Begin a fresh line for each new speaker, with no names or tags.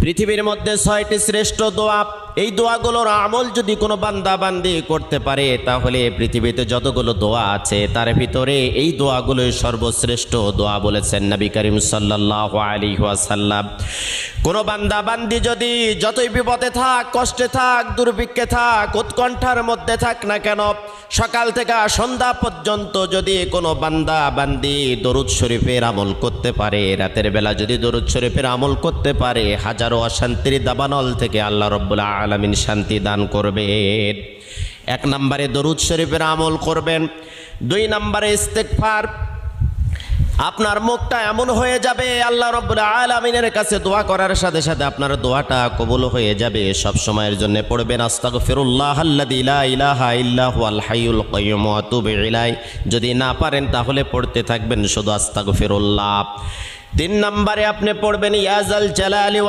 পৃথিবীর মধ্যে 6টি শ্রেষ্ঠ দোয়া, এই দোয়াগুলোর আমল যদি কোনো বান্দা বান্দি করতে পারে তাহলে পৃথিবীতে যতগুলো দোয়া আছে তার ভিতরে এই দোয়াগুলোই সর্বশ্রেষ্ঠ দোয়া বলেছেন নবী করিম সাল্লাল্লাহু আলাইহি ওয়াসাল্লাম। কোনো বান্দা বান্দি যদি যতই বিপদে থাক, কষ্টে থাক, দুর্ভিক্ষে থাক, উৎকণ্ঠার মধ্যে থাক না কেন, সকাল থেকে সন্ধ্যা পর্যন্ত যদি কোনো বান্দা বান্দি দরুদ শরীফের আমল করতে পারে, রাতের বেলা যদি দরুদ শরীফের আমল করতে পারে, হাজারো অশান্তির দাবানল থেকে আল্লাহ রাব্বুল আলামিন শান্তি দান করবেন। 1 নম্বরে দরুদ শরীফের আমল করবেন। 2 নম্বরে ইস্তেগফার। আপনার মুখটা এমন হয়ে যাবে আল্লাহ রাব্বুল আলামিনের কাছে দোয়া করার সাথে সাথে আপনার দোয়াটা কবুল হয়ে যাবে। সব সময়ের জন্য পড়বেন আস্তাগফিরুল্লাহাল্লাযী লা ইলাহা ইল্লা হুয়াল হাইয়ুল কাইয়্যুম ওয়া আতুবু ইলাইহি। যদি না পারেন তাহলে পড়তে থাকবেন শুধু আস্তাগফিরুল্লাহ। 3 নম্বরে আপনি পড়বেন ইয়া যাল জালালি ওয়াল